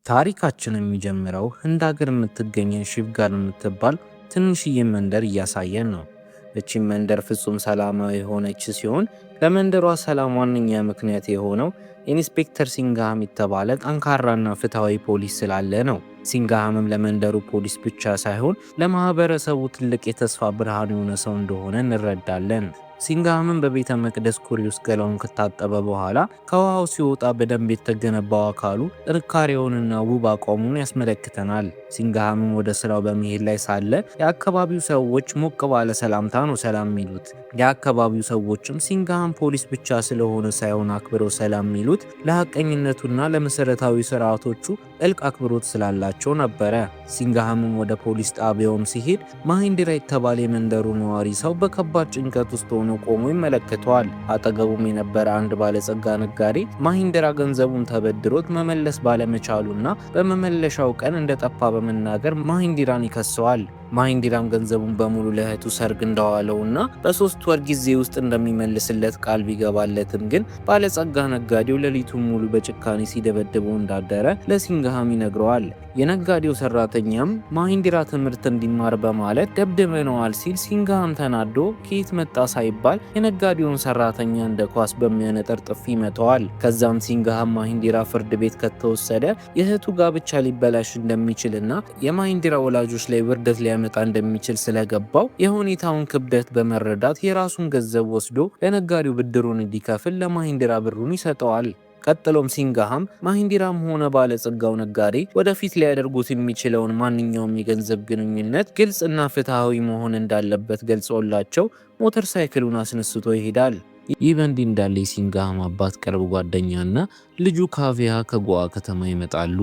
ታሪካችን የሚጀምረው ህንድ ሀገር የምትገኘን ሺቭጋር የምትባል ትንሽዬ መንደር እያሳየን ነው። እቺ መንደር ፍጹም ሰላማዊ የሆነች ሲሆን ለመንደሯ ሰላም ዋነኛ ምክንያት የሆነው ኢንስፔክተር ሲንግሃም የተባለ ጠንካራና ፍትሃዊ ፖሊስ ስላለ ነው። ሲንግሃምም ለመንደሩ ፖሊስ ብቻ ሳይሆን ለማህበረሰቡ ትልቅ የተስፋ ብርሃን የሆነ ሰው እንደሆነ እንረዳለን። ሲንግሃምን በቤተ መቅደስ ኩሬ ውስጥ ገላውን ከታጠበ በኋላ ከውሃው ሲወጣ በደንብ የተገነባው አካሉ ጥንካሬውንና ውብ አቋሙን ያስመለክተናል። ሲንግሃምን ወደ ስራው በመሄድ ላይ ሳለ የአካባቢው ሰዎች ሞቅ ባለ ሰላምታ ነው ሰላም የሚሉት። የአካባቢው ሰዎችም ሲንግሃም ፖሊስ ብቻ ስለሆነ ሳይሆን አክብረው ሰላም የሚሉት ለሐቀኝነቱና ለመሰረታዊ ስርዓቶቹ ጥልቅ አክብሮት ስላላቸው ነበረ። ሲንግሃምን ወደ ፖሊስ ጣቢያውም ሲሄድ ማሂንድራ የተባለ የመንደሩ ነዋሪ ሰው በከባድ ጭንቀት ውስጥ ሆኖ ቆሞ ይመለከተዋል። አጠገቡም የነበረ አንድ ባለጸጋ ነጋዴ ማሂንድራ ገንዘቡን ተበድሮት መመለስ ባለመቻሉና በመመለሻው ቀን እንደጠፋ በመናገር ማሂንድራን ይከሰዋል። ማሂንድራም ገንዘቡን በሙሉ ለእህቱ ሰርግ እንደዋለውና በ3 ወር ጊዜ ውስጥ እንደሚመልስለት ቃል ቢገባለትም ግን ባለጸጋ ነጋዴው ሌሊቱን ሙሉ በጭካኔ ሲደበድበው እንዳደረ ለሲንግሃም ይነግረዋል። የነጋዴው ሰራተኛም ማሂንድራ ትምህርት እንዲማር በማለት ደብድበነዋል ሲል ሲንግሃም ተናዶ ከየት መጣ ሳይባል የነጋዴውን ሰራተኛ እንደ ኳስ በሚያነጠር ጥፊ ይመታዋል። ከዛም ሲንግሃም ማሂንድራ ፍርድ ቤት ከተወሰደ የእህቱ ጋብቻ ሊበላሽ እንደሚችልና የማሂንድራ ወላጆች ላይ ውርደት ሊያመጣ እንደሚችል ስለገባው የሁኔታውን ክብደት በመረዳት የራሱን ገንዘብ ወስዶ ለነጋዴው ብድሩን እንዲከፍል ለማሂንድራ ብሩን ይሰጠዋል። ቀጥሎም ሲንግሃም ማሂንድራም ሆነ ባለጸጋው ነጋዴ ወደፊት ሊያደርጉት የሚችለውን ማንኛውም የገንዘብ ግንኙነት ግልጽና ፍትሃዊ መሆን እንዳለበት ገልጾላቸው ሞተር ሳይክሉን አስነስቶ ይሄዳል። ይህ በእንዲህ እንዳለ የሲንግሃም አባት ቅርብ ጓደኛና ልጁ ካቪያ ከጎዋ ከተማ ይመጣሉ።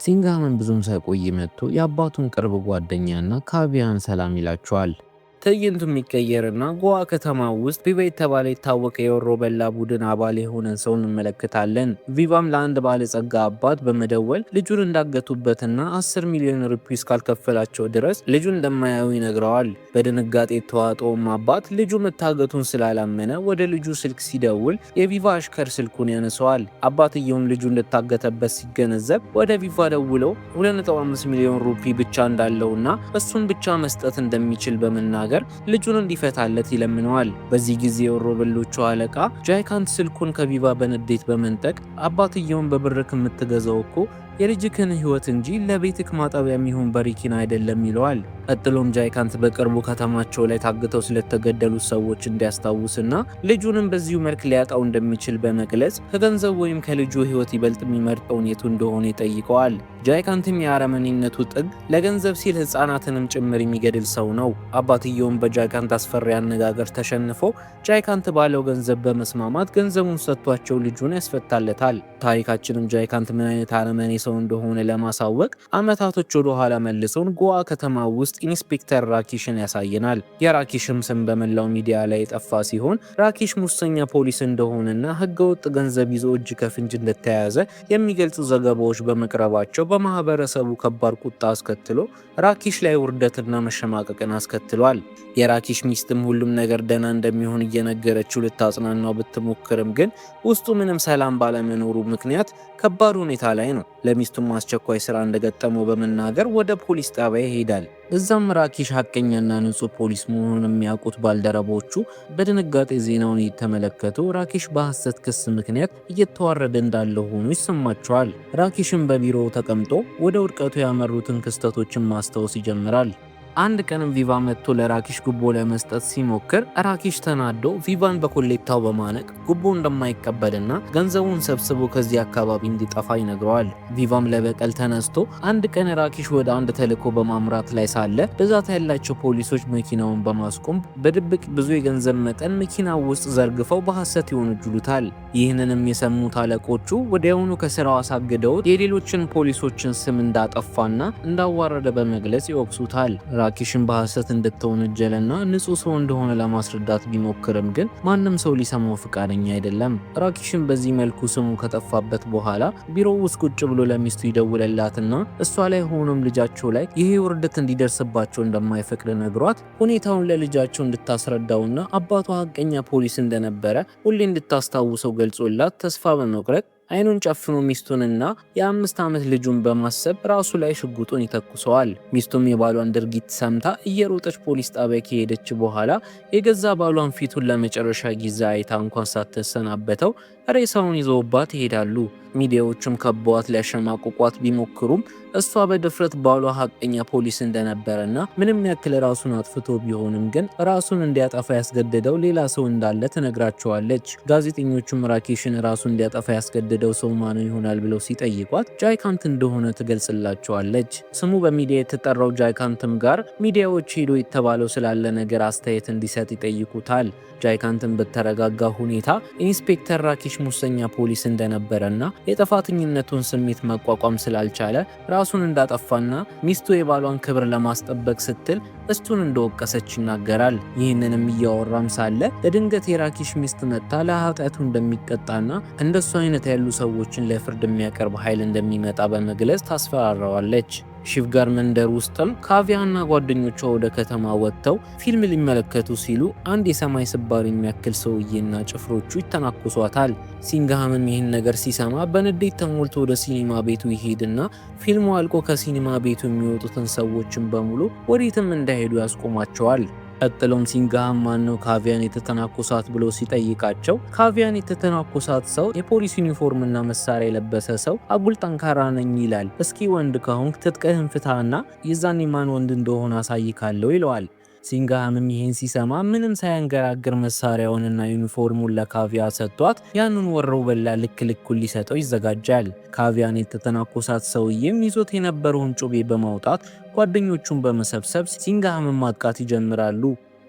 ሲንግሃምን ብዙም ሳይቆይ መጥቶ የአባቱን ቅርብ ጓደኛና ካቪያን ሰላም ይላቸዋል። ትዕይንቱ የሚቀየርና ጎዋ ከተማ ውስጥ ቪቫ የተባለ የታወቀ የወሮ በላ ቡድን አባል የሆነን ሰው እንመለከታለን። ቪቫም ለአንድ ባለጸጋ አባት በመደወል ልጁን እንዳገቱበትና 10 ሚሊዮን ሩፒስ ካልከፈላቸው ድረስ ልጁን እንደማያዩ ይነግረዋል። በድንጋጤ የተዋጠውም አባት ልጁ መታገቱን ስላላመነ ወደ ልጁ ስልክ ሲደውል የቪቫ አሽከር ስልኩን ያነሰዋል። አባትየውም ልጁ እንደታገተበት ሲገነዘብ ወደ ቪቫ ደውለው 2.5 ሚሊዮን ሩፒ ብቻ እንዳለውና እሱን ብቻ መስጠት እንደሚችል በመናገር ልጁን እንዲፈታለት ይለምነዋል። በዚህ ጊዜ የወሮበሎቹ አለቃ ጃይካንት ስልኩን ከቪቫ በንዴት በመንጠቅ አባትየውን በብርክ የምትገዛው እኮ የልጅክን ህይወት እንጂ ለቤትክ ማጠቢያ የሚሆን በሪኪን አይደለም ይለዋል። ቀጥሎም ጃይካንት በቅርቡ ከተማቸው ላይ ታግተው ስለተገደሉት ሰዎች እንዲያስታውስና ልጁንም በዚሁ መልክ ሊያጣው እንደሚችል በመግለጽ ከገንዘብ ወይም ከልጁ ህይወት ይበልጥ የሚመርጠውን የቱ እንደሆነ ይጠይቀዋል። ጃይካንትም የአረመኔነቱ ጥግ ለገንዘብ ሲል ህፃናትንም ጭምር የሚገድል ሰው ነው። አባትየውም በጃይካንት አስፈሪ አነጋገር ተሸንፎ ጃይካንት ባለው ገንዘብ በመስማማት ገንዘቡን ሰጥቷቸው ልጁን ያስፈታለታል። ታሪካችንም ጃይካንት ምን አይነት አረመኔ ሰው እንደሆነ ለማሳወቅ አመታቶች ወደ ኋላ መልሰውን ጎዋ ከተማ ውስጥ ኢንስፔክተር ራኪሽን ያሳየናል። የራኪሽም ስም በመላው ሚዲያ ላይ የጠፋ ሲሆን ራኪሽ ሙሰኛ ፖሊስ እንደሆነና ህገወጥ ገንዘብ ይዞ እጅ ከፍንጅ እንደተያዘ የሚገልጹ ዘገባዎች በመቅረባቸው በማህበረሰቡ ከባድ ቁጣ አስከትሎ ራኪሽ ላይ ውርደትና መሸማቀቅን አስከትሏል። የራኪሽ ሚስትም ሁሉም ነገር ደህና እንደሚሆን እየነገረችው ልታጽናናው ብትሞክርም ግን ውስጡ ምንም ሰላም ባለመኖሩ ምክንያት ከባድ ሁኔታ ላይ ነው። ለሚስቱም አስቸኳይ ስራ እንደገጠመው በመናገር ወደ ፖሊስ ጣቢያ ይሄዳል። እዛም ራኪሽ ሐቀኛና ንጹህ ፖሊስ መሆኑን የሚያውቁት ባልደረቦቹ በድንጋጤ ዜናውን እየተመለከቱ ራኪሽ በሐሰት ክስ ምክንያት እየተዋረደ እንዳለው ሆኖ ይሰማቸዋል። ራኪሽም በቢሮው ተቀምጦ ወደ ውድቀቱ ያመሩትን ክስተቶችን ማስታወስ ይጀምራል። አንድ ቀንም ቪቫ መጥቶ ለራኪሽ ጉቦ ለመስጠት ሲሞክር ራኪሽ ተናዶ ቪቫን በኮሌታው በማነቅ ጉቦ እንደማይቀበልና ገንዘቡን ሰብስቦ ከዚህ አካባቢ እንዲጠፋ ይነግረዋል። ቪቫም ለበቀል ተነስቶ አንድ ቀን ራኪሽ ወደ አንድ ተልዕኮ በማምራት ላይ ሳለ ብዛት ያላቸው ፖሊሶች መኪናውን በማስቆም በድብቅ ብዙ የገንዘብ መጠን መኪናው ውስጥ ዘርግፈው በሐሰት ይወነጅሉታል። ይህንንም የሰሙት አለቆቹ ወዲያውኑ ከስራው አሳግደውት የሌሎችን ፖሊሶችን ስም እንዳጠፋና እንዳዋረደ በመግለጽ ይወቅሱታል። ራኪሽን በሐሰት እንደተወነጀለና ንጹህ ሰው እንደሆነ ለማስረዳት ቢሞክርም ግን ማንም ሰው ሊሰማው ፈቃደኛ አይደለም። ራኪሽን በዚህ መልኩ ስሙ ከጠፋበት በኋላ ቢሮው ውስጥ ቁጭ ብሎ ለሚስቱ ይደውልላትና እሷ ላይ ሆኖም ልጃቸው ላይ ይሄ ውርደት እንዲደርስባቸው እንደማይፈቅድ ነግሯት ሁኔታውን ለልጃቸው እንድታስረዳውና አባቷ ሐቀኛ ፖሊስ እንደነበረ ሁሌ እንድታስታውሰው ገልጾላት ተስፋ በመቁረጥ አይኑን ጨፍኖ ሚስቱንና የ5 ዓመት ልጁን በማሰብ ራሱ ላይ ሽጉጡን ይተኩሰዋል። ሚስቱም የባሏን ድርጊት ሰምታ እየሮጠች ፖሊስ ጣቢያ ከሄደች በኋላ የገዛ ባሏን ፊቱን ለመጨረሻ ጊዜ አይታ እንኳን ሳትሰናበተው ሬሳውን ይዘውባት ይሄዳሉ። ሚዲያዎቹም ከበዋት ሊያሸማቅቋት ቢሞክሩም እሷ በድፍረት ባሏ ሐቀኛ ፖሊስ እንደነበረና ምንም ያክል ራሱን አጥፍቶ ቢሆንም ግን ራሱን እንዲያጠፋ ያስገደደው ሌላ ሰው እንዳለ ትነግራቸዋለች። ጋዜጠኞቹም ራኬሽን ራሱን እንዲያጠፋ ያስገደደው ሰው ማን ይሆናል ብለው ሲጠይቋት ጃይካንት እንደሆነ ትገልጽላቸዋለች። ስሙ በሚዲያ የተጠራው ጃይካንትም ጋር ሚዲያዎች ሄዶ የተባለው ስላለ ነገር አስተያየት እንዲሰጥ ይጠይቁታል። ጃይካንትን በተረጋጋ ሁኔታ ኢንስፔክተር ራኬሽ ሙሰኛ ፖሊስ እንደነበረና የጥፋተኝነቱን ስሜት መቋቋም ስላልቻለ ራሱን እንዳጠፋና ሚስቱ የባሏን ክብር ለማስጠበቅ ስትል እሱን እንደወቀሰች ይናገራል። ይህንንም እያወራም ሳለ ለድንገት የራኬሽ ሚስት መጥታ ለኃጢአቱ እንደሚቀጣና እንደሱ አይነት ያሉ ሰዎችን ለፍርድ የሚያቀርብ ኃይል እንደሚመጣ በመግለጽ ታስፈራራዋለች። ሺፍጋር መንደር ውስጥም ካቪያና ጓደኞቿ ወደ ከተማ ወጥተው ፊልም ሊመለከቱ ሲሉ አንድ የሰማይ ስባሪ የሚያክል ሰውዬና ጭፍሮቹ ይተናኮሷታል። ሲንግሃምም ይህን ነገር ሲሰማ በንዴት ተሞልቶ ወደ ሲኒማ ቤቱ ይሄድና ፊልሙ አልቆ ከሲኒማ ቤቱ የሚወጡትን ሰዎችን በሙሉ ወዴትም እንዳይሄዱ ያስቆማቸዋል። ቀጥሎም ሲንግሃም ማነው ካቪያን የተተናኮሳት ብሎ ሲጠይቃቸው ካቪያን የተተናኮሳት ሰው የፖሊስ ዩኒፎርምና መሳሪያ የለበሰ ሰው አጉል ጠንካራ ነኝ ይላል። እስኪ ወንድ ከሆንክ ትጥቅህን ፍታና የዛኔ ማን ወንድ እንደሆነ አሳይካለሁ ይለዋል። ሲንግሃምም ይህን ሲሰማ ምንም ሳያንገራግር መሳሪያውንና ዩኒፎርሙን ለካቪያ ሰጥቷት ያንን ወረው በላ ልክ ልኩን ሊሰጠው ይዘጋጃል። ካቪያን የተተናኮሳት ሰውዬም ይዞት የነበረውን ጩቤ በማውጣት ጓደኞቹን በመሰብሰብ ሲንግሃምን ማጥቃት ይጀምራሉ።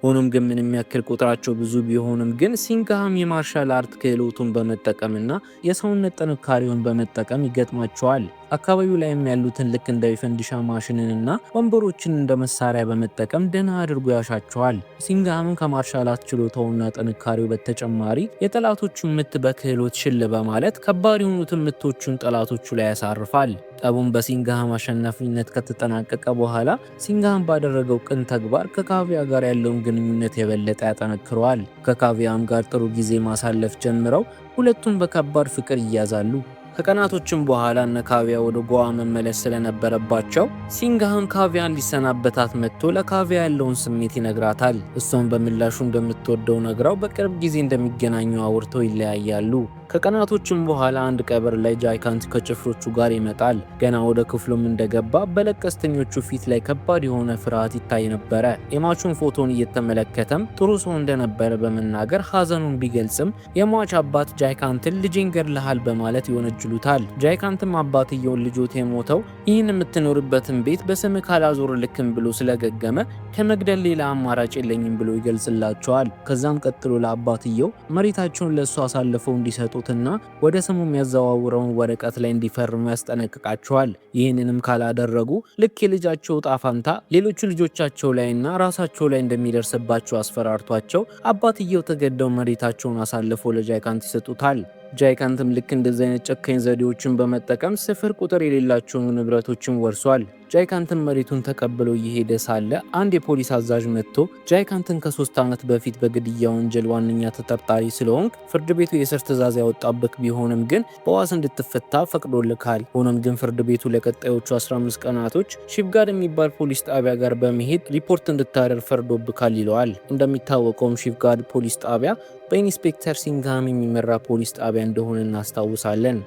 ሆኖም ግን ምንም ያክል ቁጥራቸው ብዙ ቢሆንም ግን ሲንግሃም የማርሻል አርት ክህሎቱን በመጠቀምና የሰውነት ጥንካሬውን በመጠቀም ይገጥማቸዋል። አካባቢው ላይም ያሉትን ልክ እንደ ፈንዲሻ ማሽንንና ወንበሮችን እንደ መሳሪያ በመጠቀም ደህና አድርጎ ያሻቸዋል። ሲንግሃምን ከማርሻል አርት ችሎታውና ጥንካሬው በተጨማሪ የጠላቶቹን ምት በክህሎት ሽል በማለት ከባድ የሆኑትን ምቶቹን ጠላቶቹ ላይ ያሳርፋል። ጠቡን በሲንግሃም አሸናፊነት ከተጠናቀቀ በኋላ ሲንግሃም ባደረገው ቅን ተግባር ከካቪያ ጋር ያለውን ግንኙነት የበለጠ ያጠነክረዋል። ከካቪያም ጋር ጥሩ ጊዜ ማሳለፍ ጀምረው ሁለቱም በከባድ ፍቅር ይያዛሉ። ከቀናቶችም በኋላ እነ ካቪያ ወደ ጎዋ መመለስ ስለነበረባቸው ሲንግሃም ካቪያን ሊሰናበታት መጥቶ ለካቪያ ያለውን ስሜት ይነግራታል። እሷም በምላሹ እንደምትወደው ነግራው በቅርብ ጊዜ እንደሚገናኙ አውርተው ይለያያሉ። ከቀናቶችም በኋላ አንድ ቀብር ላይ ጃይካንት ከጭፍሮቹ ጋር ይመጣል። ገና ወደ ክፍሉም እንደገባ በለቀስተኞቹ ፊት ላይ ከባድ የሆነ ፍርሃት ይታይ ነበረ። የሟቹን ፎቶን እየተመለከተም ጥሩ ሰው እንደነበረ በመናገር ሐዘኑን ቢገልጽም የሟች አባት ጃይካንትን ልጄን ገድለሃል በማለት ይወነጅሉታል። ጃይካንትም አባትየውን ልጆት የሞተው ይህን የምትኖርበትን ቤት በስም ካላዞር ልክም ብሎ ስለገገመ ከመግደል ሌላ አማራጭ የለኝም ብሎ ይገልጽላቸዋል። ከዛም ቀጥሎ ለአባትየው መሬታቸውን ለእሱ አሳልፈው እንዲሰጡ ና ወደ ስሙ የሚያዘዋውረውን ወረቀት ላይ እንዲፈርሙ ያስጠነቅቃቸዋል። ይህንንም ካላደረጉ ልክ የልጃቸው ዕጣ ፈንታ ሌሎቹ ልጆቻቸው ላይና ራሳቸው ላይ እንደሚደርስባቸው አስፈራርቷቸው አባትየው ተገደው መሬታቸውን አሳልፈው ለጃይካንት ይሰጡታል። ጃይካንትም ልክ እንደዚህ አይነት ጨካኝ ዘዴዎችን በመጠቀም ስፍር ቁጥር የሌላቸውን ንብረቶችን ወርሷል። ጃይካንትን መሬቱን ተቀብሎ እየሄደ ሳለ አንድ የፖሊስ አዛዥ መጥቶ ጃይካንትን ከ3 ዓመት በፊት በግድያ ወንጀል ዋነኛ ተጠርጣሪ ስለሆንክ ፍርድ ቤቱ የእስር ትዕዛዝ ያወጣብክ ቢሆንም ግን በዋስ እንድትፈታ ፈቅዶልካል። ሆኖም ግን ፍርድ ቤቱ ለቀጣዮቹ 15 ቀናቶች ሺፍጋር የሚባል ፖሊስ ጣቢያ ጋር በመሄድ ሪፖርት እንድታደርግ ፈርዶብካል ይለዋል። እንደሚታወቀውም ሺፍጋር ፖሊስ ጣቢያ በኢንስፔክተር ሲንግሃም የሚመራ ፖሊስ ጣቢያ እንደሆነ እናስታውሳለን።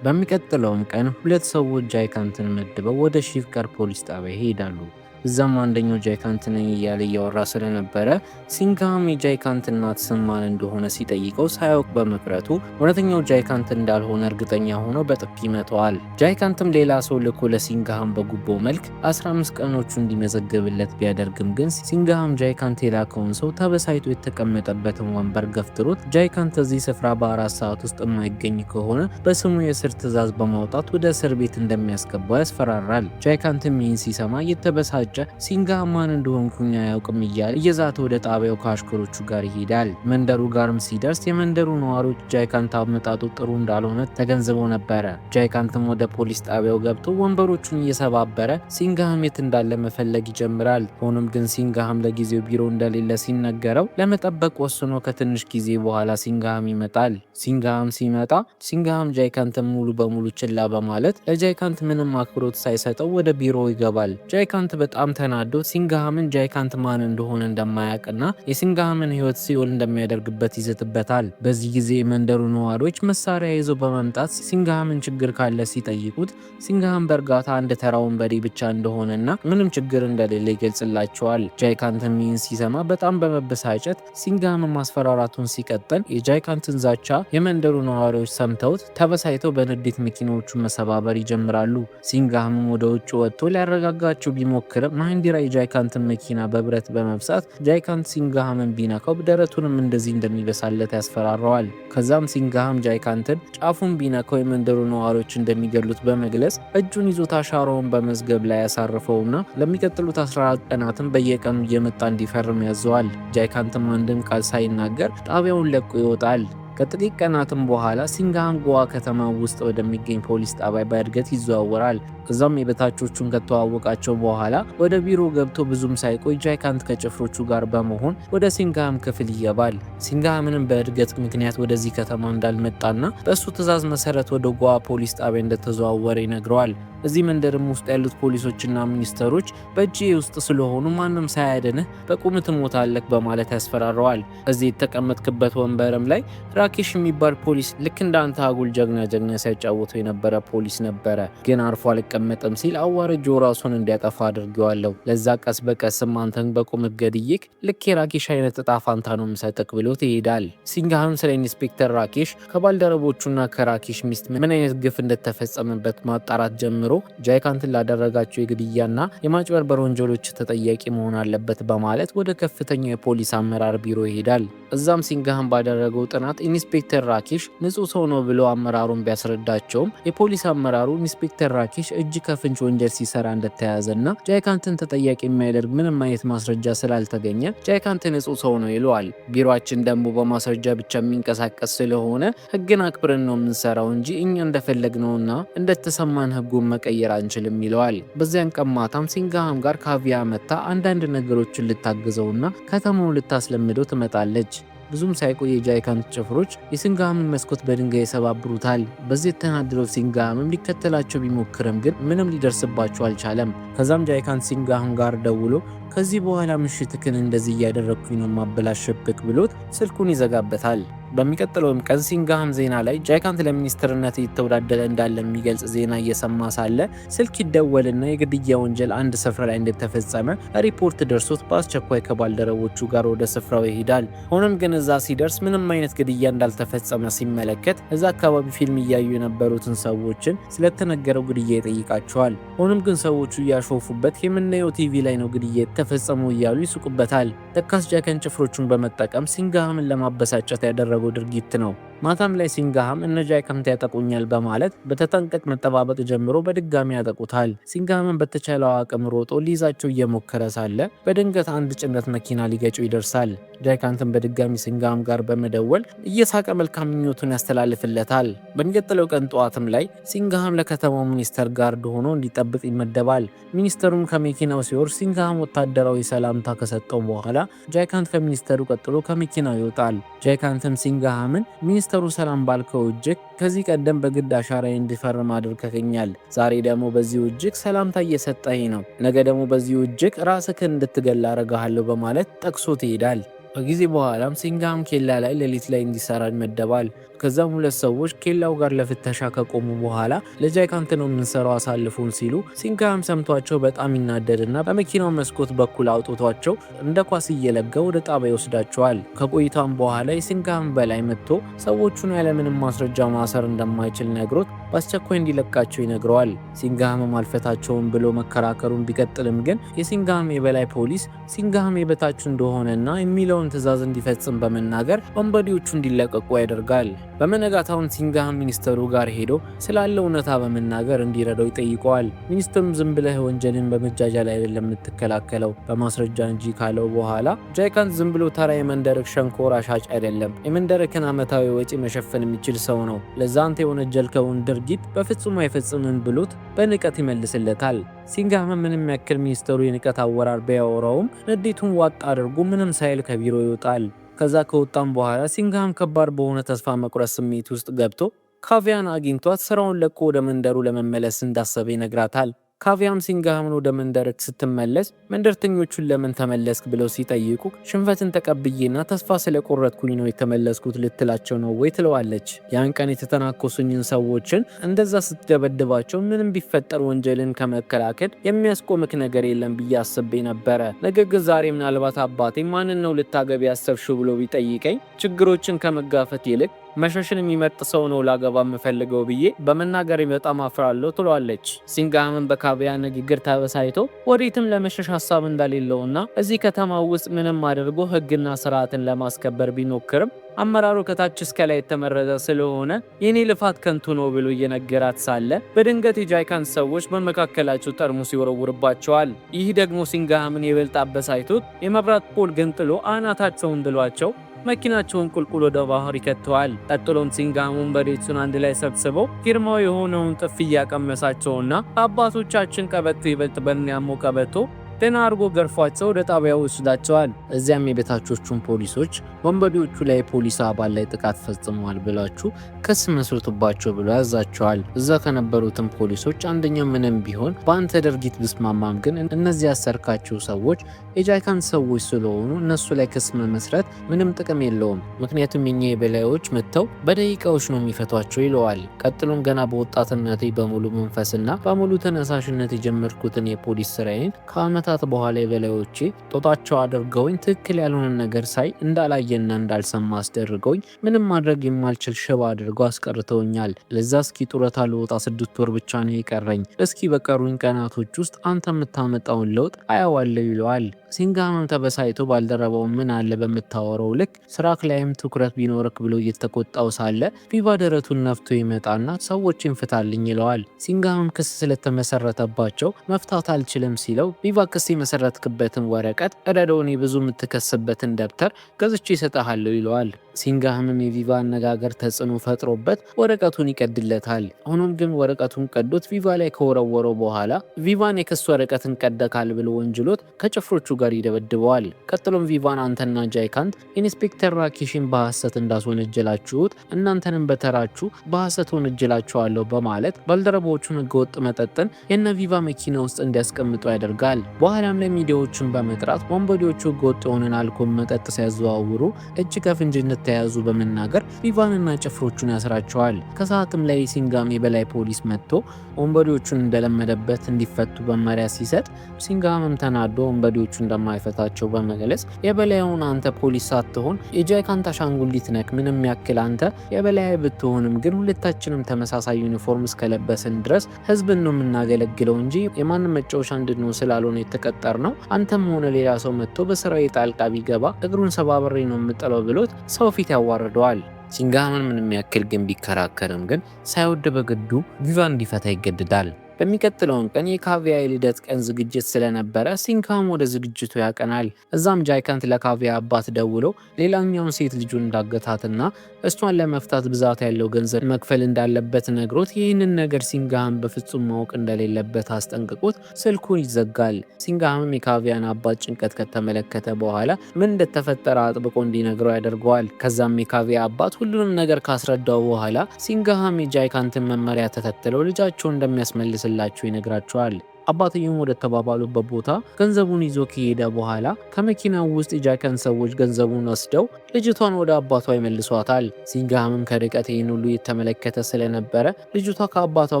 በሚቀጥለውም ቀን 2 ሰዎች ጃይካንትን መድበው ወደ ሺፍጋር ፖሊስ ጣቢያ ይሄዳሉ። እዛም አንደኛው ጃይካንት ነኝ እያለ እያወራ ስለነበረ ሲንግሃም የጃይካንት እናት ስም ማን እንደሆነ ሲጠይቀው ሳያውቅ በመቅረቱ እውነተኛው ጃይካንት እንዳልሆነ እርግጠኛ ሆኖ በጥፊ ይመታዋል። ጃይካንትም ሌላ ሰው ልኮ ለሲንግሃም በጉቦ መልክ 15 ቀኖቹ እንዲመዘግብለት ቢያደርግም ግን ሲንግሃም ጃይካንት የላከውን ሰው ተበሳይቶ የተቀመጠበትን ወንበር ገፍትሮት ጃይካንት እዚህ ስፍራ በ4 ሰዓት ውስጥ የማይገኝ ከሆነ በስሙ የእስር ትዕዛዝ በማውጣት ወደ እስር ቤት እንደሚያስገባው ያስፈራራል። ጃይካንትም ይህን ሲሰማ የተበሳጨ እየተበሳጨ ሲንግሃም ማን እንደሆንኩኝ አያውቅም እያለ እየዛተ ወደ ጣቢያው ከአሽከሮቹ ጋር ይሄዳል። መንደሩ ጋርም ሲደርስ የመንደሩ ነዋሪዎች ጃይካንት አመጣጡ ጥሩ እንዳልሆነ ተገንዝበው ነበረ። ጃይካንትም ወደ ፖሊስ ጣቢያው ገብቶ ወንበሮቹን እየሰባበረ ሲንግሃም የት እንዳለ መፈለግ ይጀምራል። ሆኖም ግን ሲንግሃም ለጊዜው ቢሮ እንደሌለ ሲነገረው ለመጠበቅ ወስኖ ከትንሽ ጊዜ በኋላ ሲንግሃም ይመጣል። ሲንግሃም ሲመጣ ሲንግሃም ጃይካንትን ሙሉ በሙሉ ችላ በማለት ለጃይካንት ምንም አክብሮት ሳይሰጠው ወደ ቢሮ ይገባል። ጃይካንት በጣም ተናዶ ሲንግሃምን ጃይካንት ማን እንደሆነ እንደማያውቅና የሲንግሃምን ሕይወት ሲኦል እንደሚያደርግበት ይዘትበታል። በዚህ ጊዜ የመንደሩ ነዋሪዎች መሳሪያ ይዘው በመምጣት ሲንግሃምን ችግር ካለ ሲጠይቁት ሲንግሃም በእርጋታ አንድ ተራ ወንበዴ ብቻ እንደሆነና ምንም ችግር እንደሌለ ይገልጽላቸዋል። ጃይካንትም ይህን ሲሰማ በጣም በመበሳጨት ሲንግሃምን ማስፈራራቱን ሲቀጥል የጃይካንትን ዛቻ የመንደሩ ነዋሪዎች ሰምተውት ተበሳይተው በንዴት መኪናዎቹን መሰባበር ይጀምራሉ። ሲንግሃምም ወደ ውጭ ወጥቶ ሊያረጋጋቸው ቢሞክርም ማሂንዲራ የጃይካንትን መኪና በብረት በመብሳት ጃይካንት ሲንግሃምን ቢነካው ደረቱንም እንደዚህ እንደሚበሳለት ያስፈራረዋል። ከዛም ሲንግሃም ጃይካንትን ጫፉን ቢነካው የመንደሩ ነዋሪዎች እንደሚገሉት በመግለጽ እጁን ይዞ አሻራውን በመዝገብ ላይ ያሳርፈውና ለሚቀጥሉት 14 ቀናትም በየቀኑ እየመጣ እንዲፈርም ያዘዋል። ጃይካንትም አንድም ቃል ሳይናገር ጣቢያውን ለቆ ይወጣል። ከጥቂት ቀናትም በኋላ ሲንግሃም ጎዋ ከተማ ውስጥ ወደሚገኝ ፖሊስ ጣቢያ በእድገት ይዘዋወራል። እዛም የበታቾቹን ከተዋወቃቸው በኋላ ወደ ቢሮ ገብቶ ብዙም ሳይቆይ ጃይካንት ከጭፍሮቹ ጋር በመሆን ወደ ሲንግሃም ክፍል ይገባል። ሲንግሃምንም በእድገት ምክንያት ወደዚህ ከተማ እንዳልመጣና በእሱ ትዕዛዝ መሰረት ወደ ጎዋ ፖሊስ ጣቢያ እንደተዘዋወረ ይነግረዋል። እዚህ መንደርም ውስጥ ያሉት ፖሊሶችና ሚኒስተሮች በእጅ ውስጥ ስለሆኑ ማንም ሳያድንህ በቁም ትሞታለህ በማለት ያስፈራረዋል። እዚህ የተቀመጥክበት ወንበርም ላይ ራኬሽ የሚባል ፖሊስ ልክ እንዳንተ አጉል ጀግና ሲያጫወተው የነበረ ፖሊስ ነበረ፣ ግን አርፎ አልቀመጥም ሲል አዋርጆ ራሱን እንዲያጠፋ አድርጌዋለሁ። ለዛ ቀስ በቀስም አንተን በቁም ገድዬክ ልክ የራኬሽ አይነት እጣ ፋንታ ነው የምሰጥክ ብሎት ይሄዳል። ሲንግሃም ስለ ኢንስፔክተር ራኬሽ ከባልደረቦቹና ከራኬሽ ሚስት ምን አይነት ግፍ እንደተፈጸመበት ማጣራት ጀምሮ ጃይካንትን ላደረጋቸው የግድያና የማጭበርበር ወንጀሎች ተጠያቂ መሆን አለበት በማለት ወደ ከፍተኛው የፖሊስ አመራር ቢሮ ይሄዳል። እዛም ሲንግሃም ባደረገው ጥናት ኢንስፔክተር ራኬሽ ንጹህ ሰው ነው ብሎ አመራሩን ቢያስረዳቸውም የፖሊስ አመራሩ ኢንስፔክተር ራኬሽ እጅ ከፍንጅ ወንጀል ሲሰራ እንደተያዘና ጃይካንትን ተጠያቂ የሚያደርግ ምንም አይነት ማስረጃ ስላልተገኘ ጃይካንት ንጹህ ሰው ነው ይለዋል። ቢሮአችን ደግሞ በማስረጃ ብቻ የሚንቀሳቀስ ስለሆነ ህግን አክብረን ነው የምንሰራው እንጂ እኛ እንደፈለግነውና እንደተሰማን ህጉን መቀየር አንችልም ይለዋል። በዚያን ቀን ማታም ሲንግሃም ጋር ካቪያ መታ አንዳንድ ነገሮችን ልታግዘውና ከተማውን ልታስለምደው ትመጣለች። ብዙም ሳይቆይ የጃይካንት ጭፍሮች የሲንግሃምን መስኮት በድንጋይ ይሰባብሩታል። በዚህ የተናደደው ሲንግሃምም ሊከተላቸው ቢሞክርም ግን ምንም ሊደርስባቸው አልቻለም። ከዛም ጃይካንት ሲንግሃም ጋር ደውሎ ከዚህ በኋላ ምሽትክን እንደዚህ እያደረግኩኝ ነው ማበላሸብክ ብሎት ስልኩን ይዘጋበታል። በሚቀጥለውም ቀን ሲንግሃም ዜና ላይ ጃይካንት ለሚኒስትርነት እየተወዳደረ እንዳለ የሚገልጽ ዜና እየሰማ ሳለ ስልክ ይደወልና የግድያ ወንጀል አንድ ስፍራ ላይ እንደተፈጸመ ሪፖርት ደርሶት በአስቸኳይ ከባልደረቦቹ ጋር ወደ ስፍራው ይሄዳል። ሆኖም ግን እዛ ሲደርስ ምንም አይነት ግድያ እንዳልተፈጸመ ሲመለከት እዛ አካባቢ ፊልም እያዩ የነበሩትን ሰዎችን ስለተነገረው ግድያ ይጠይቃቸዋል። ሆኖም ግን ሰዎቹ እያሾፉበት የምናየው ቲቪ ላይ ነው ግድያ የተፈጸመው እያሉ ይስቁበታል። ለካስ ጃይካንት ጭፍሮቹን በመጠቀም ሲንግሃምን ለማበሳጨት ያደረገው ድርጊት ነው። ማታም ላይ ሲንግሃም እነ ጃይካንት ያጠቁኛል በማለት በተጠንቀቅ መጠባበቅ ጀምሮ በድጋሚ ያጠቁታል። ሲንግሃምን በተቻለው አቅም ሮጦ ሊይዛቸው እየሞከረ ሳለ በድንገት አንድ ጭነት መኪና ሊገጨው ይደርሳል። ጃይካንትን በድጋሚ ሲንግሃም ጋር በመደወል እየሳቀ መልካም ምኞቱን ያስተላልፍለታል። በሚቀጥለው ቀን ጠዋትም ላይ ሲንግሃም ለከተማው ሚኒስተር ጋርድ ሆኖ እንዲጠብቅ ይመደባል። ሚኒስተሩም ከመኪናው ሲወርድ ሲንግሃም ወታደራዊ ሰላምታ ከሰጠው በኋላ ጃይካንት ከሚኒስተሩ ቀጥሎ ከመኪናው ይወጣል። ጃይካንትም ሲንግሃምን ሚኒስተሩ ሰላም ባልከው እጅግ ከዚህ ቀደም በግድ አሻራዬ እንዲፈርም አድርገኸኛል። ዛሬ ደግሞ በዚህ እጅግ ሰላምታ እየሰጠኝ ነው። ነገ ደግሞ በዚህ እጅግ ራስህን እንድትገላ አረጋለሁ በማለት ጠቅሶት ይሄዳል። ከጊዜ በኋላም ሲንግሃም ኬላ ላይ ሌሊት ላይ እንዲሰራ ይመደባል። ከዛም ሁለት ሰዎች ኬላው ጋር ለፍተሻ ከቆሙ በኋላ ለጃይካንት ነው የምንሰራው አሳልፉን ሲሉ ሲንግሃም ሰምቷቸው በጣም ይናደድና በመኪናው መስኮት በኩል አውጥቷቸው እንደ ኳስ እየለጋ ወደ ጣቢያ ይወስዳቸዋል። ከቆይታም በኋላ የሲንግሃም በላይ መጥቶ ሰዎቹን ያለምንም ማስረጃ ማሰር እንደማይችል ነግሮት በአስቸኳይ እንዲለቃቸው ይነግረዋል። ሲንግሃምም አልፈታቸውም ብሎ መከራከሩን ቢቀጥልም ግን የሲንግሃም የበላይ ፖሊስ ሲንግሃም የበታች እንደሆነና የሚለውን ትዕዛዝ እንዲፈጽም በመናገር ወንበዴዎቹ እንዲለቀቁ ያደርጋል። በመነጋታውን ሲንግሃም ሚኒስተሩ ጋር ሄዶ ስላለው እውነታ በመናገር እንዲረዳው ይጠይቀዋል። ሚኒስተሩም ዝም ብለህ ወንጀልን በመጃጃል አይደለም የምትከላከለው በማስረጃ እንጂ ካለው በኋላ ጃይካንት ዝም ብሎ ተራ የመንደር ሸንኮራ ሻጭ አይደለም፣ የመንደርክን ዓመታዊ ወጪ መሸፈን የሚችል ሰው ነው። ለዛ አንተ የወነጀልከውን ድርጊት በፍጹም አይፈጽምም ብሎት በንቀት ይመልስለታል። ሲንግሃም ምንም ያክል ሚኒስተሩ የንቀት አወራር ቢያወራውም ንዴቱን ዋጥ አድርጎ ምንም ሳይል ከቢሮ ይወጣል። ከዛ ከወጣም በኋላ ሲንግሃም ከባድ በሆነ ተስፋ መቁረጥ ስሜት ውስጥ ገብቶ ካቪያን አግኝቷት ስራውን ለቆ ወደ መንደሩ ለመመለስ እንዳሰበ ይነግራታል። ካቪያም ሲንግሃምን ወደ መንደርክ ስትመለስ መንደርተኞቹን ለምን ተመለስክ ብለው ሲጠይቁ ሽንፈትን ተቀብዬና ተስፋ ስለቆረጥኩኝ ነው የተመለስኩት ልትላቸው ነው ወይ ትለዋለች። ያን ቀን የተተናኮሱኝን ሰዎችን እንደዛ ስትደበድባቸው ምንም ቢፈጠር ወንጀልን ከመከላከል የሚያስቆምክ ነገር የለም ብዬ አስቤ ነበረ። ነገር ግን ዛሬ ምናልባት አባቴ ማንን ነው ልታገቢ ያሰብሽው ብሎ ቢጠይቀኝ ችግሮችን ከመጋፈት ይልቅ መሸሽን የሚመርጥ ሰው ነው ላገባ የምፈልገው ብዬ በመናገር በጣም አፍራለሁ ትሏለች። ሲንግሃምን በካቪያ ንግግር ተበሳይቶ ወዴትም ለመሸሽ ሀሳብ እንደሌለውና እዚህ ከተማ ውስጥ ምንም አድርጎ ሕግና ስርዓትን ለማስከበር ቢሞክርም አመራሩ ከታች እስከ ላይ የተመረጠ ስለሆነ የኔ ልፋት ከንቱ ነው ብሎ እየነገራት ሳለ በድንገት የጃይካንት ሰዎች በመካከላቸው ጠርሙስ ይወረውርባቸዋል። ይህ ደግሞ ሲንግሃምን ይበልጥ አበሳይቶት የመብራት ፖል ገንጥሎ አናታቸውን ድሏቸው መኪናቸውን ቁልቁል ወደ ባህር ይከተዋል። ቀጥሎም ሲንግሃምን በሬቱን አንድ ላይ ሰብስበው ፊርማው የሆነውን ጥፊ እያቀመሳቸውና አባቶቻችን ቀበቶ ይበልጥ በሚያሞ ቀበቶ ደና አርጎ ገርፏቸው ወደ ጣቢያው ወስዳቸዋል። እዚያም የቤታቾቹን ፖሊሶች ወንበዴዎቹ ላይ ፖሊስ አባል ላይ ጥቃት ፈጽመዋል ብላችሁ ክስ መስርቱባቸው ብሎ ያዛቸዋል። እዛ ከነበሩትም ፖሊሶች አንደኛው ምንም ቢሆን በአንተ ድርጊት ብስማማም ግን እነዚህ ያሰርካቸው ሰዎች የጃይካንት ሰዎች ስለሆኑ እነሱ ላይ ክስ መመስረት ምንም ጥቅም የለውም፣ ምክንያቱም የኛ የበላዮች መጥተው በደቂቃዎች ነው የሚፈቷቸው ይለዋል። ቀጥሎም ገና በወጣትነቴ በሙሉ መንፈስና በሙሉ ተነሳሽነት የጀመርኩትን የፖሊስ ስራዬን ከዓመታት በኋላ የበላዮቼ ጦጣቸው አድርገውኝ ትክክል ያልሆነ ነገር ሳይ እንዳላየና እንዳልሰማ አስደርገውኝ ምንም ማድረግ የማልችል ሽባ አድርገው አስቀርተውኛል። ለዛ እስኪ ጡረታ ልወጣ 6 ወር ብቻ ነው የቀረኝ። እስኪ በቀሩኝ ቀናቶች ውስጥ አንተ የምታመጣውን ለውጥ አያዋለሁ ይለዋል። ሲንግሃም ተበሳይቶ ባልደረባው ምን አለ በምታወራው ልክ ስራክ ላይም ትኩረት ቢኖርክ ብሎ እየተቆጣው ሳለ ቪቫ ደረቱን ነፍቶ ይመጣና ሰዎችን ፍታልኝ ይለዋል። ሲንግሃም ክስ ስለተመሰረተባቸው መፍታት አልችልም ሲለው ቪቫ ክስ የመሰረትክበትን ወረቀት እረዶኒ ብዙ የምትከስበትን ደብተር ገዝቼ ይሰጣሃለሁ ይለዋል። ሲንግሃምም የቪቫ አነጋገር ተጽዕኖ ፈጥሮበት ወረቀቱን ይቀድለታል። ሆኖም ግን ወረቀቱን ቀዶት ቪቫ ላይ ከወረወረው በኋላ ቪቫን የክስ ወረቀትን ቀደካል ብሎ ወንጅሎት ከጭፍሮቹ ጋር ይደበድበዋል። ቀጥሎም ቪቫን አንተና ጃይካንት ኢንስፔክተር ራኪሽን በሐሰት እንዳስወነጀላችሁት እናንተንም በተራችሁ በሐሰት ወነጀላችኋለሁ በማለት ባልደረቦቹን ህገወጥ መጠጥን የነ ቪቫ መኪና ውስጥ እንዲያስቀምጡ ያደርጋል። በኋላም ላይ ሚዲያዎችን በመጥራት ወንበዴዎቹ ህገወጥ የሆነን አልኮል መጠጥ ሲያዘዋውሩ እጅ ከፍንጅ እንደተያዙ በመናገር ቪቫንና ጭፍሮቹን ያስራቸዋል። ከሰዓትም ላይ ሲንግሃም የበላይ ፖሊስ መጥቶ ወንበዴዎቹን እንደለመደበት እንዲፈቱ መመሪያ ሲሰጥ ሲንግሃምም ተናዶ ወንበዴዎቹ እንደማይፈታቸው በመግለጽ የበላዩን አንተ ፖሊስ ሳትሆን የጃይካንት አሻንጉሊት ነክ፣ ምንም ያክል አንተ የበላይ ብትሆንም ግን ሁለታችንም ተመሳሳይ ዩኒፎርም እስከለበስን ድረስ ህዝብን ነው የምናገለግለው እንጂ የማንም መጫወቻ እንድንሆን ስላልሆነ የተቀጠር ነው። አንተም ሆነ ሌላ ሰው መጥቶ በስራው ጣልቃ ቢገባ እግሩን ሰባብሬ ነው የምጥለው ብሎት ሰው ፊት ያዋርደዋል። ሲንግሃምን ምንም ያክል ግን ቢከራከርም ግን ሳይወድ በግዱ ቪቫ እንዲፈታ ይገድዳል። በሚቀጥለውን ቀን የካቪያ የልደት ቀን ዝግጅት ስለነበረ ሲንግሃም ወደ ዝግጅቱ ያቀናል። እዛም ጃይካንት ለካቪያ አባት ደውሎ ሌላኛውን ሴት ልጁን እንዳገታትና እሷን ለመፍታት ብዛት ያለው ገንዘብ መክፈል እንዳለበት ነግሮት ይህንን ነገር ሲንግሃም በፍጹም ማወቅ እንደሌለበት አስጠንቅቆት ስልኩን ይዘጋል። ሲንግሃምም የካቪያን አባት ጭንቀት ከተመለከተ በኋላ ምን እንደተፈጠረ አጥብቆ እንዲነግረው ያደርገዋል። ከዛም የካቪያ አባት ሁሉንም ነገር ካስረዳው በኋላ ሲንግሃም የጃይካንትን መመሪያ ተከትለው ልጃቸውን እንደሚያስመልስ ላቸው ይነግራቸዋል። አባትየውም ወደ ተባባሉበት ቦታ ገንዘቡን ይዞ ከሄደ በኋላ ከመኪናው ውስጥ የጃይካንት ሰዎች ገንዘቡን ወስደው ልጅቷን ወደ አባቷ ይመልሷታል። ሲንግሃምም ከርቀት ይህን ሁሉ የተመለከተ ስለነበረ ልጅቷ ከአባቷ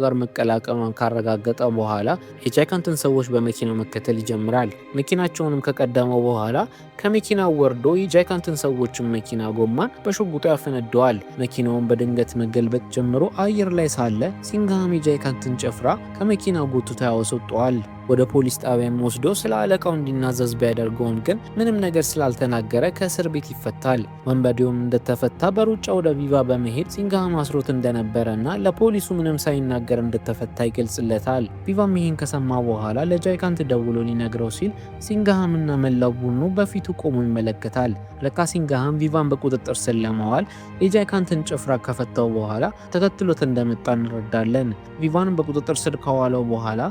ጋር መቀላቀሏን ካረጋገጠ በኋላ የጃይካንትን ሰዎች በመኪናው መከተል ይጀምራል። መኪናቸውንም ከቀደመው በኋላ ከመኪናው ወርዶ የጃይካንትን ሰዎችን መኪና ጎማን በሽጉጡ ያፈነደዋል። መኪናውን በድንገት መገልበጥ ጀምሮ አየር ላይ ሳለ ሲንግሃም የጃይካንትን ጭፍራ ከመኪናው ጎትቶ ያወሰጡ ይሰጠዋል። ወደ ፖሊስ ጣቢያም ወስዶ ስለ አለቃው እንዲናዘዝ ቢያደርገውም ግን ምንም ነገር ስላልተናገረ ከእስር ቤት ይፈታል። ወንበዴውም እንደተፈታ በሩጫ ወደ ቪቫ በመሄድ ሲንግሃም አስሮት እንደነበረና ለፖሊሱ ምንም ሳይናገር እንደተፈታ ይገልጽለታል። ቪቫም ይህን ከሰማ በኋላ ለጃይካንት ደውሎ ሊነግረው ሲል ሲንግሃምና መላው ቡድኑ በፊቱ ቆሞ ይመለከታል። ለካ ሲንግሃም ቪቫን በቁጥጥር ስር ለማዋል የጃይካንትን ጭፍራ ከፈታው በኋላ ተከትሎት እንደመጣ እንረዳለን። ቪቫንም በቁጥጥር ስር ከዋለው በኋላ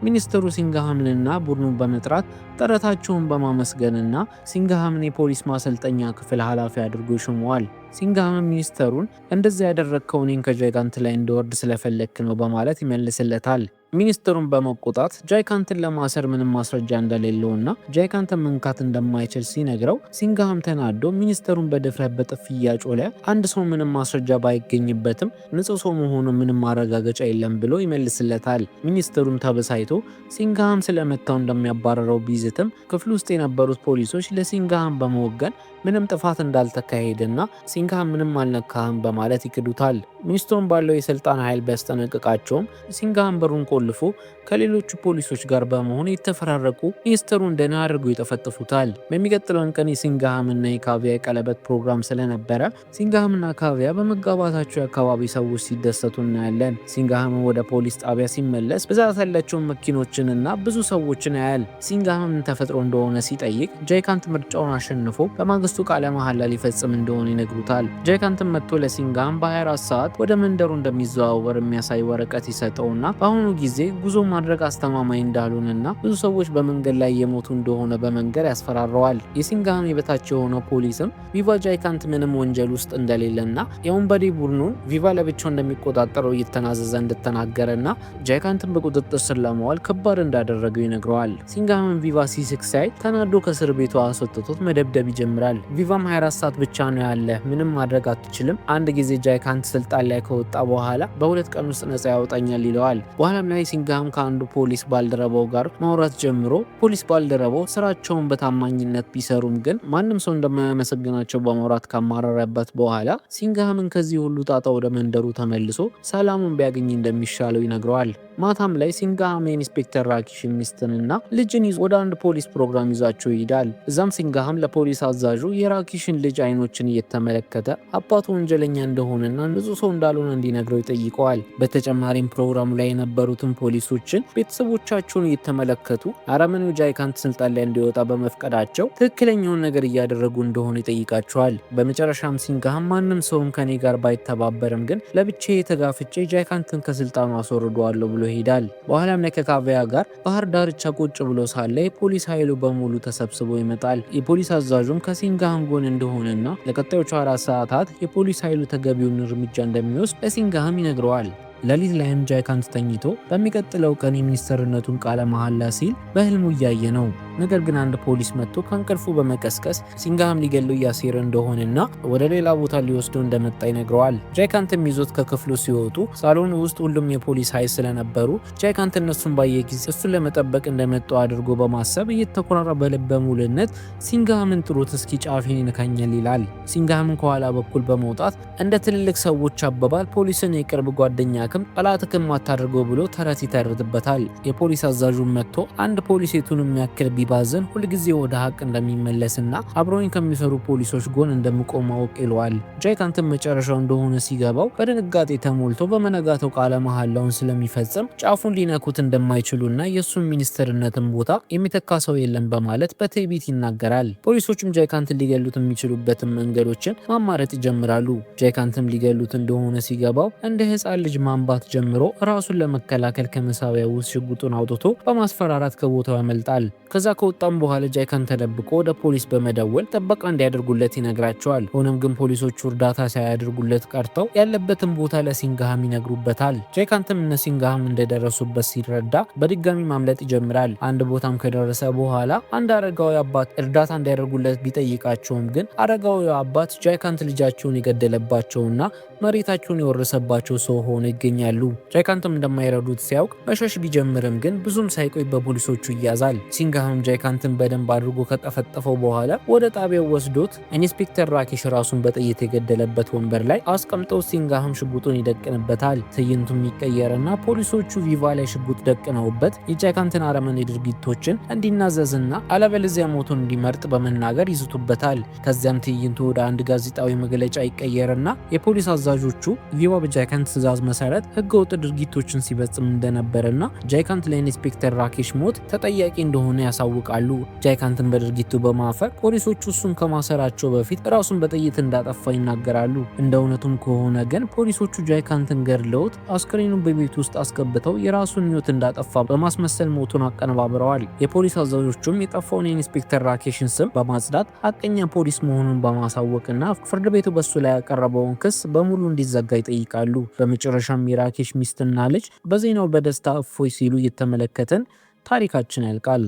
ሚኒስትሩ ሲንግሃምንና ቡድኑን በመጥራት ጥረታቸውን በማመስገንና ሲንግሃምን የፖሊስ ማሰልጠኛ ክፍል ኃላፊ አድርጎ ይሾመዋል። ሲንግሃም ሚኒስተሩን እንደዛ ያደረግከው እኔን ከጃይካንት ላይ እንዲወርድ ስለፈለክ ነው በማለት ይመልስለታል። ሚኒስትሩን በመቆጣት ጃይካንትን ለማሰር ምንም ማስረጃ እንደሌለውና ጃይካንትን መንካት እንደማይችል ሲነግረው ሲንግሃም ተናዶ ሚኒስትሩን በድፍረት በጥፊ እያጮለ አንድ ሰው ምንም ማስረጃ ባይገኝበትም ንጹህ ሰው መሆኑ ምንም ማረጋገጫ የለም ብሎ ይመልስለታል። ሚኒስትሩም ተበሳይቶ ሲንግሃም ስለመታው እንደሚያባረረው ቢዝትም ክፍል ውስጥ የነበሩት ፖሊሶች ለሲንግሃም በመወገን ምንም ጥፋት እንዳልተካሄደና ሲንግሃም ምንም አልነካህም በማለት ይክዱታል። ሚኒስትሩም ባለው የስልጣን ኃይል ቢያስጠነቅቃቸውም ሲንግሃም በሩን ቆልፎ ከሌሎቹ ፖሊሶች ጋር በመሆን የተፈራረቁ ሚኒስትሩን ደህና አድርገው ይጠፈጥፉታል። በሚቀጥለውን ቀን የሲንግሃምና የካቪያ የቀለበት ፕሮግራም ስለነበረ ሲንግሃምና ካቪያ በመጋባታቸው የአካባቢ ሰዎች ሲደሰቱ እናያለን። ሲንግሃም ወደ ፖሊስ ጣቢያ ሲመለስ ብዛት ያላቸውን መኪኖችንና ብዙ ሰዎችን ያያል። ሲንግሃም ተፈጥሮ እንደሆነ ሲጠይቅ ጃይካንት ምርጫውን አሸንፎ በማግስቱ ቃለ መሐላ ሊፈጽም እንደሆነ ይነግሩታል። ጃይካንትም መጥቶ ለሲንግሃም በ24 ሰዓት ወደ መንደሩ እንደሚዘዋወር የሚያሳይ ወረቀት ይሰጠውና በአሁኑ ጊዜ ጉዞ ማድረግ አስተማማኝ እንዳልሆነና ብዙ ሰዎች በመንገድ ላይ የሞቱ እንደሆነ በመንገር ያስፈራረዋል። የሲንግሃም የበታች የሆነው ፖሊስም ቪቫ ጃይካንት ምንም ወንጀል ውስጥ እንደሌለና የወንበዴ ቡድኑን ቪቫ ለብቻው እንደሚቆጣጠረው እየተናዘዘ እንደተናገረና ጃይካንትን በቁጥጥር ስር ለማዋል ከባድ እንዳደረገው ይነግረዋል። ሲንግሃምን ቪቫ ሲስቅ ሲያይ ተናዶ ከእስር ቤቱ አስወጥቶት መደብደብ ይጀምራል። ቪቫም 24 ሰዓት ብቻ ነው ያለ፣ ምንም ማድረግ አትችልም። አንድ ጊዜ ጃይካንት ስልጣን ላይ ከወጣ በኋላ በ2 ቀን ውስጥ ነጻ ያወጣኛል ይለዋል። በኋላም ላይ ሲንግሃም ከአንዱ ፖሊስ ባልደረባው ጋር ማውራት ጀምሮ ፖሊስ ባልደረባው ስራቸውን በታማኝነት ቢሰሩም ግን ማንም ሰው እንደማያመሰግናቸው በማውራት ካማረረበት በኋላ ሲንግሃምን ከዚህ ሁሉ ጣጣ ወደ መንደሩ ተመልሶ ሰላሙን ቢያገኝ እንደሚሻለው ይነግረዋል። ማታም ላይ ሲንግሃም የኢንስፔክተር ራኪሽን ሚስትንና ልጅን ይዞ ወደ አንድ ፖሊስ ፕሮግራም ይዛቸው ይሄዳል። እዛም ሲንግሃም ለፖሊስ አዛዡ የራኪሽን ልጅ አይኖችን እየተመለከተ አባቱ ወንጀለኛ እንደሆነና ንጹህ ሰው እንዳልሆነ እንዲነግረው ይጠይቀዋል። በተጨማሪም ፕሮግራሙ ላይ የነበሩትን ፖሊሶችን ቤተሰቦቻቸውን እየተመለከቱ አረመኔው ጃይካንት ስልጣን ላይ እንዲወጣ በመፍቀዳቸው ትክክለኛውን ነገር እያደረጉ እንደሆነ ይጠይቃቸዋል። በመጨረሻም ሲንግሃም ማንም ሰውም ከኔ ጋር ባይተባበርም ግን ለብቻዬ ተጋፍጬ ጃይካንትን ከስልጣኑ አስወርደዋለሁ ብሎ ይሄዳል። በኋላም ላይ ከካቪያ ጋር ባህር ዳርቻ ቁጭ ብሎ ሳለ የፖሊስ ኃይሉ በሙሉ ተሰብስቦ ይመጣል። የፖሊስ አዛዡም ከሲንግሃም ጎን እንደሆነና ለቀጣዮቹ 4 ሰዓታት የፖሊስ ኃይሉ ተገቢውን እርምጃ እንደሚወስድ ለሲንግሃም ይነግረዋል። ሌሊት ላይም ጃይካንት ተኝቶ በሚቀጥለው ቀን የሚኒስተርነቱን ቃለ መሐላ ሲል በህልሙ እያየ ነው። ነገር ግን አንድ ፖሊስ መጥቶ ከእንቅልፉ በመቀስቀስ ሲንግሃም ሊገለው እያሴረ እንደሆነና ወደ ሌላ ቦታ ሊወስደው እንደመጣ ይነግረዋል። ጃይካንትም ይዞት ከክፍሉ ሲወጡ ሳሎን ውስጥ ሁሉም የፖሊስ ኃይል ስለነበሩ ጃይካንት እነሱን ባየ ጊዜ እሱን ለመጠበቅ እንደመጡ አድርጎ በማሰብ እየተኮራራ በልበ ሙሉነት ሲንግሃምን ጥሩት እስኪ ጫፌን ይነካኛል ይላል። ሲንግሃምን ከኋላ በኩል በመውጣት እንደ ትልልቅ ሰዎች አባባል ፖሊስን የቅርብ ጓደኛ ጠላትክም አታድርገው ብሎ ተረት ይተርትበታል። የፖሊስ አዛዡን መጥቶ አንድ ፖሊስ የቱን የሚያክል ቢባዝን ሁልጊዜ ወደ ሀቅ እንደሚመለስና አብረውኝ ከሚሰሩ ፖሊሶች ጎን እንደምቆም ማወቅ ይለዋል። ጃይካንትን መጨረሻው እንደሆነ ሲገባው በድንጋጤ ተሞልቶ በመነጋተው ቃለ መሐላውን ስለሚፈጽም ጫፉን ሊነኩት እንደማይችሉና የእሱን ሚኒስትርነትን ቦታ የሚተካ ሰው የለም በማለት በትዕቢት ይናገራል። ፖሊሶቹም ጃይካንትን ሊገሉት የሚችሉበትን መንገዶችን ማማረጥ ይጀምራሉ። ጃይካንትም ሊገሉት እንደሆነ ሲገባው እንደ ሕፃን ልጅ ማንባት ጀምሮ ራሱን ለመከላከል ከመሳቢያ ውስጥ ሽጉጡን አውጥቶ በማስፈራራት ከቦታው ያመልጣል። ከዛ ከወጣም በኋላ ጃይካንት ተደብቆ ወደ ፖሊስ በመደወል ጥበቃ እንዲያደርጉለት ይነግራቸዋል። ሆኖም ግን ፖሊሶቹ እርዳታ ሳያደርጉለት ቀርተው ያለበትን ቦታ ለሲንግሃም ይነግሩበታል። ጃይካንትም እነ ሲንግሃም እንደደረሱበት ሲረዳ በድጋሚ ማምለጥ ይጀምራል። አንድ ቦታም ከደረሰ በኋላ አንድ አረጋዊ አባት እርዳታ እንዲያደርጉለት ቢጠይቃቸውም ግን አረጋዊ አባት ጃይካንት ልጃቸውን የገደለባቸውና መሬታቸውን የወረሰባቸው ሰው ሆነው ይገኛሉ። ጃይካንትም እንደማይረዱት ሲያውቅ መሸሽ ቢጀምርም ግን ብዙም ሳይቆይ በፖሊሶቹ ይያዛል። ሲንግሃም ጃይካንትን በደንብ አድርጎ ከጠፈጠፈው በኋላ ወደ ጣቢያው ወስዶት ኢንስፔክተር ራኬሽ ራሱን በጥይት የገደለበት ወንበር ላይ አስቀምጠው ሲንግሃም ሽጉጡን ይደቅንበታል። ትዕይንቱም ይቀየርና ፖሊሶቹ ቪቫ ላይ ሽጉጥ ደቅነውበት የጃይካንትን አረመኔ ድርጊቶችን እንዲናዘዝና አለበለዚያ ሞቱን እንዲመርጥ በመናገር ይዝቱበታል። ከዚያም ትዕይንቱ ወደ አንድ ጋዜጣዊ መግለጫ ይቀየርና የፖሊስ አዛዦቹ ቪቫ በጃይካንት ትዕዛዝ መሰረት ህገወጥ ድርጊቶችን ሲፈጽም እንደነበረና ጃይካንት ለኢንስፔክተር ራኬሽ ሞት ተጠያቂ እንደሆነ ያሳውቃሉ። ጃይካንትን በድርጊቱ በማፈር ፖሊሶቹ እሱን ከማሰራቸው በፊት ራሱን በጥይት እንዳጠፋ ይናገራሉ። እንደ እውነቱም ከሆነ ግን ፖሊሶቹ ጃይካንትን ገድለውት አስክሬኑን በቤት ውስጥ አስገብተው የራሱን ህይወት እንዳጠፋ በማስመሰል ሞቱን አቀነባብረዋል። የፖሊስ አዛዦቹም የጠፋውን የኢንስፔክተር ራኬሽን ስም በማጽዳት ሐቀኛ ፖሊስ መሆኑን በማሳወቅና ፍርድ ቤቱ በሱ ላይ ያቀረበውን ክስ በሙሉ እንዲዘጋ ይጠይቃሉ። በመጨረሻም የራኬሽ ሚስትና ልጅ በዜናው በደስታ እፎይ ሲሉ እየተመለከተን ታሪካችን ያልቃል።